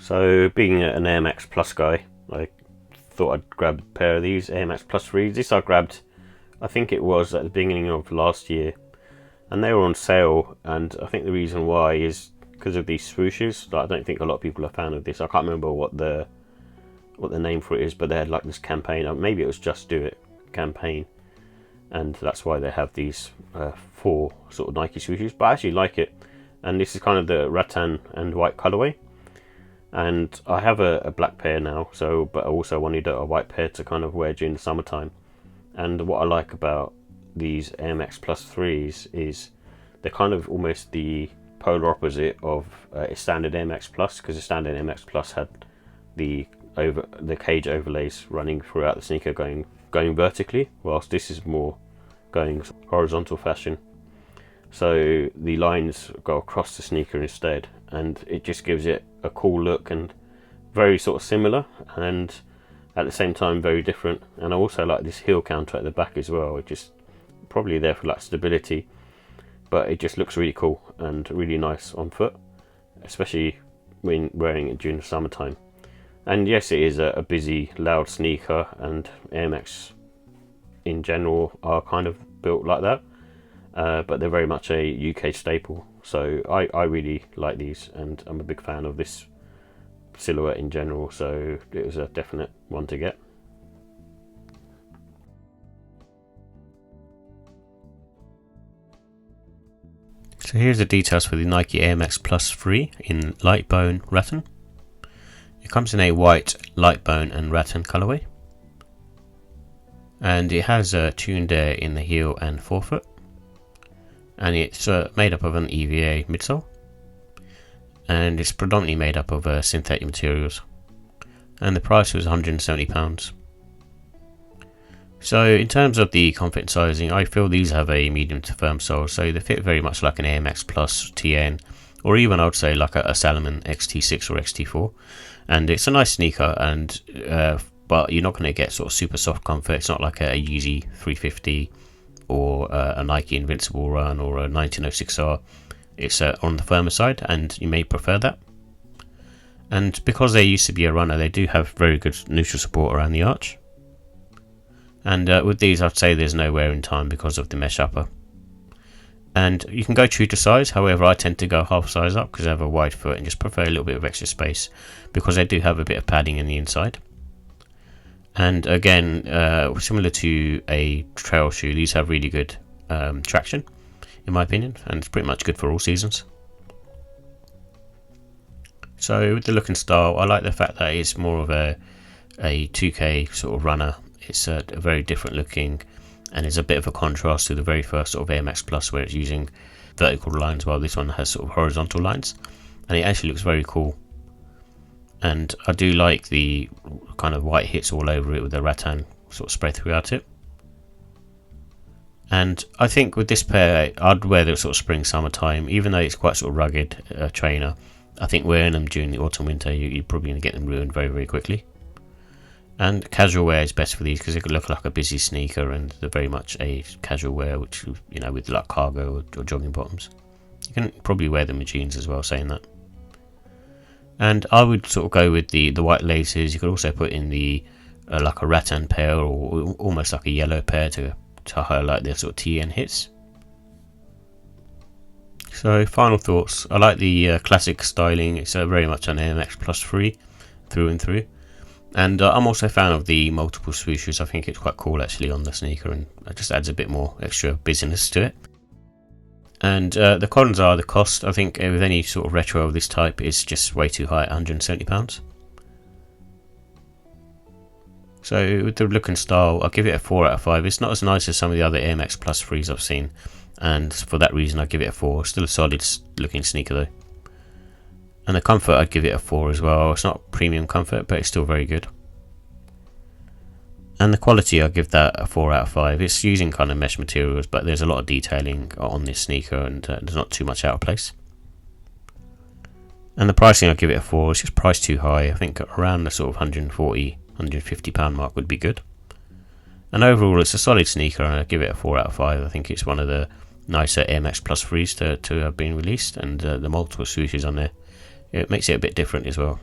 So being an Air Max Plus guy, I thought I'd grab a pair of these Air Max Plus 3s. This I grabbed, I think it was at the beginning of last year, and they were on sale, and I think the reason why is because of these swooshes. I don't think a lot of people are a fan of this. I can't remember what the name for it is, but they had like this campaign, or maybe it was Just Do It campaign, and that's why they have these 4 sort of Nike swooshes. But I actually like it, and this is kind of the rattan and white colorway. And I have a black pair now, but I also wanted a white pair to kind of wear during the summertime. And what I like about these Air Max Plus 3s is they're kind of almost the polar opposite of a standard Air Max Plus, because the standard Air Max Plus had the cage overlays running throughout the sneaker going vertically, whilst this is more going horizontal fashion. So the lines go across the sneaker instead, and it just gives it a cool look and very sort of similar, and at the same time very different. And I also like this heel counter at the back as well. It just probably there for like stability, but it just looks really cool and really nice on foot, especially when wearing it during the summertime. And yes, it is a busy, loud sneaker, and Air Max in general are kind of built like that. But they're very much a UK staple, so I really like these, and I'm a big fan of this silhouette in general, so it was a definite one to get. So here's the details for the Nike Air Max Plus 3 in light bone rattan. It comes in a white, light bone and rattan colorway, and it has tuned air in the heel and forefoot. And it's made up of an EVA midsole, and it's predominantly made up of synthetic materials, and the price was £170. So in terms of the comfort and sizing, I feel these have a medium to firm sole, so they fit very much like an Air Max Plus TN, or even I would say like a Salomon XT6 or XT4. And it's a nice sneaker, and but you're not going to get sort of super soft comfort. It's not like a Yeezy 350 or a Nike Invincible Run or a 1906R. It's on the firmer side, and you may prefer that. And because they used to be a runner, they do have very good neutral support around the arch. And with these, I'd say there's no wear in time because of the mesh upper. And you can go true to size, however I tend to go half size up because I have a wide foot and just prefer a little bit of extra space, because they do have a bit of padding in the inside. And again, similar to a trail shoe, these have really good traction, in my opinion, and it's pretty much good for all seasons. So with the look and style, I like the fact that it's more of a 2K sort of runner. It's a very different looking, and it's a bit of a contrast to the very first sort of Air Max Plus, where it's using vertical lines, while this one has sort of horizontal lines, and it actually looks very cool. And I do like the kind of white hits all over it with the rattan sort of spread throughout it. And I think with this pair, I'd wear the sort of spring summertime, even though it's quite sort of rugged trainer. I think wearing them during the autumn winter, you're probably going to get them ruined very, very quickly. And casual wear is best for these because they could look like a busy sneaker, and they're very much a casual wear, which, you know, with like cargo or jogging bottoms. You can probably wear them with jeans as well, saying that. And I would sort of go with the white laces. You could also put in the like a rattan pair, or almost like a yellow pair to highlight their sort of TN hits. So final thoughts. I like the classic styling. It's very much an Air Max Plus 3 through and through. And I'm also a fan of the multiple swooshes. I think it's quite cool actually on the sneaker, and it just adds a bit more extra busyness to it. And the cons are the cost. I think with any sort of retro of this type, it's just way too high at £170. So with the look and style, I'll give it a 4 out of 5. It's not as nice as some of the other Air Max Plus 3s I've seen, and for that reason I give it a 4. Still a solid looking sneaker though. And the comfort, I'd give it a 4 as well. It's not premium comfort, but it's still very good. And the quality, I'll give that a 4 out of 5. It's using kind of mesh materials, but there's a lot of detailing on this sneaker, and there's not too much out of place. And the pricing, I'll give it a 4. It's just priced too high. I think around the sort of £140, £150 mark would be good. And overall, it's a solid sneaker, and I'll give it a 4 out of 5. I think it's one of the nicer Air Max Plus 3s to have been released, and the multiple swooshes on there, it makes it a bit different as well.